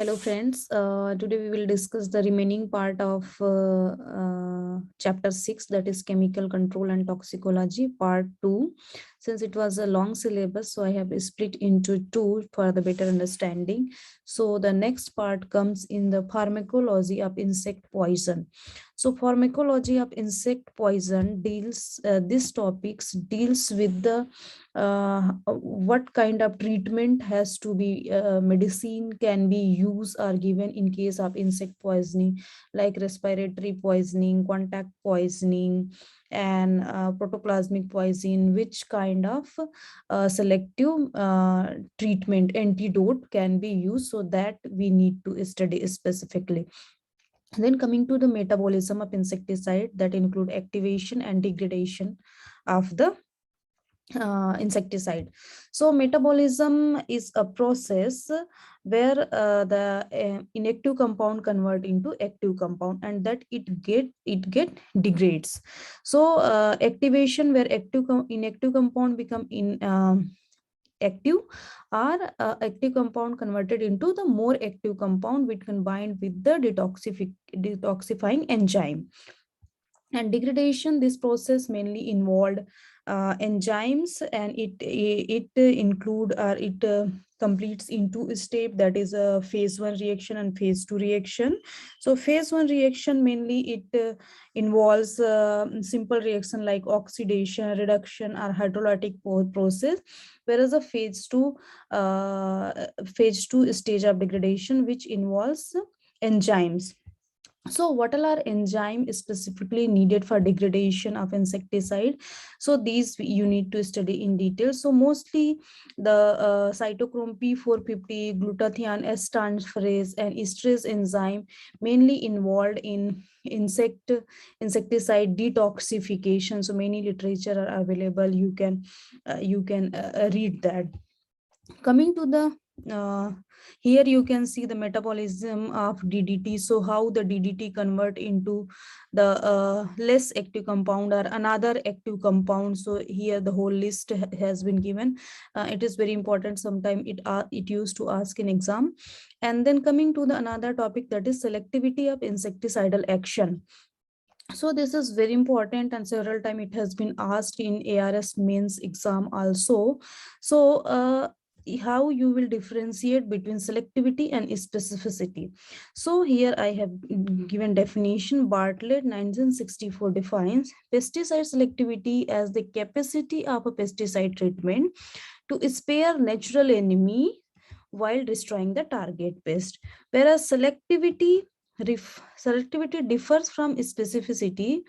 Hello friends, today we will discuss the remaining part of chapter 6, that is chemical control and toxicology part 2. Since it was a long syllabus, so I have split into two for the better understanding. So the next part comes in the pharmacology of insect poison. So pharmacology of insect poison deals, this topics deals with the what kind of treatment has to be, medicine can be used or given in case of insect poisoning, like respiratory poisoning, contact poisoning, and protoplasmic poison. Which kind of selective treatment antidote can be used, so that we need to study specifically. Then coming to the metabolism of insecticide, that include activation and degradation of the insecticide. So metabolism is a process where the inactive compound convert into active compound, and that it get degrades. So activation, where inactive compound become in active, or active compound converted into the more active compound, which can bind with the detoxifying enzyme. And degradation, this process mainly involved enzymes, and it include, or it completes into a step, that is a phase 1 reaction and phase 2 reaction. So phase 1 reaction mainly it involves simple reaction like oxidation, reduction, or hydrolytic process, whereas a phase 2 stage of degradation, which involves enzymes. So what all are enzyme specifically needed for degradation of insecticide? So these you need to study in detail. So mostly the cytochrome P450, glutathione estranferase, and esterase enzyme mainly involved in insecticide detoxification. So many literature are available. You can read that. Coming to the here you can see the metabolism of DDT. So how the DDT convert into the less active compound or another active compound. So here the whole list has been given. It is very important. Sometimes it used to ask in exam. And then coming to the another topic, that is selectivity of insecticidal action. So this is very important, and several times it has been asked in ARS mains exam also. So how you will differentiate between selectivity and specificity. So here I have given definition. Bartlett 1964 defines pesticide selectivity as the capacity of a pesticide treatment to spare natural enemy while destroying the target pest, whereas selectivity differs from specificity.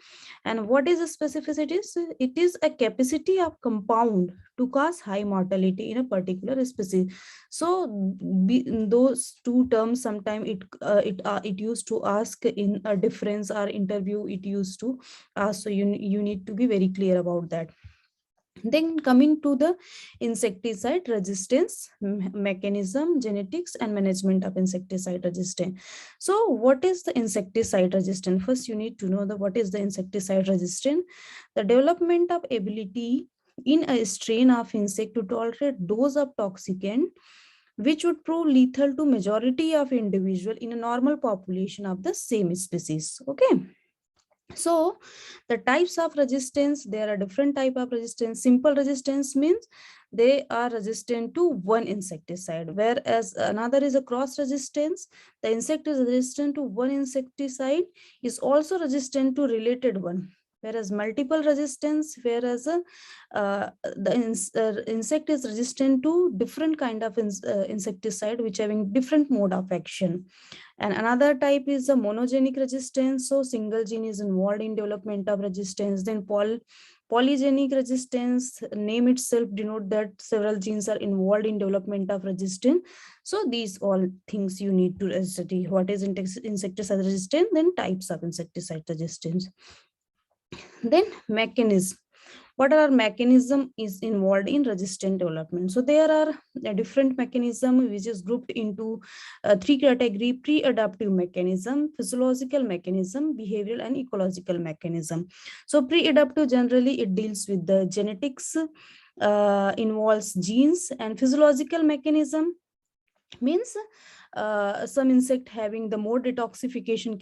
And what is a specificity? So it is a capacity of compound to cause high mortality in a particular species. So those two terms, sometimes it used to ask in a difference or interview, it used to ask. So you need to be very clear about that. Then coming to the insecticide resistance mechanism, genetics, and management of insecticide resistance. So what is the insecticide resistant? First, you need to know what is the insecticide resistant. The development of ability in a strain of insect to tolerate dose of toxicant which would prove lethal to majority of individual in a normal population of the same species. Okay. So the types of resistance, there are different type of resistance. Simple resistance means they are resistant to one insecticide, whereas another is a cross resistance. The insect is resistant to one insecticide, is also resistant to related one. Whereas multiple resistance, whereas the insect is resistant to different kind of insecticide which having different mode of action. And another type is the monogenic resistance. So single gene is involved in development of resistance. Then polygenic resistance, name itself denote that several genes are involved in development of resistance. So these all things you need to study. What is insecticide resistance, then types of insecticide resistance. Then mechanism. What are mechanism is involved in resistant development? So there are a different mechanism which is grouped into three category: pre-adaptive mechanism, physiological mechanism, behavioral, and ecological mechanism. So pre-adaptive, generally it deals with the genetics, involves genes. And physiological mechanism means some insect having the more detoxification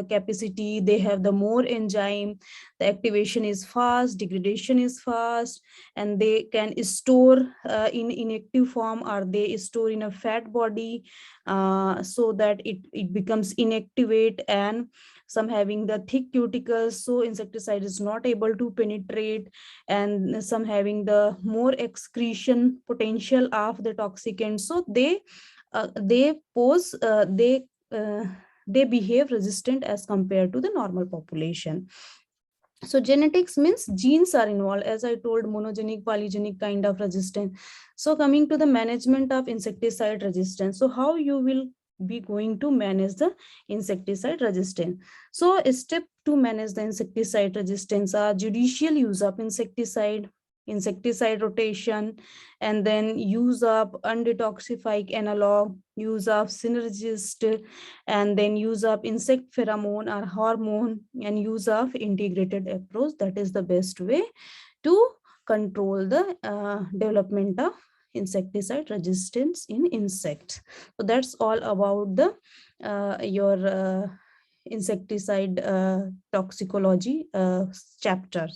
capacity, they have the more enzyme, the activation is fast, degradation is fast, and they can store in inactive form, or they store in a fat body, so that it becomes inactivate. And some having the thick cuticles, so insecticide is not able to penetrate. And some having the more excretion potential of the toxicant, so they pose they behave resistant as compared to the normal population. So genetics means genes are involved, as I told, monogenic, polygenic kind of resistance. So coming to the management of insecticide resistance, so how you will be going to manage the insecticide resistance. So a step to manage the insecticide resistance are judicial use of insecticide rotation, and then use of undetoxified analog, use of synergist, and then use of insect pheromone or hormone, and use of integrated approach. That is the best way to control the development of insecticide resistance in insects. So that's all about the your insecticide toxicology chapter.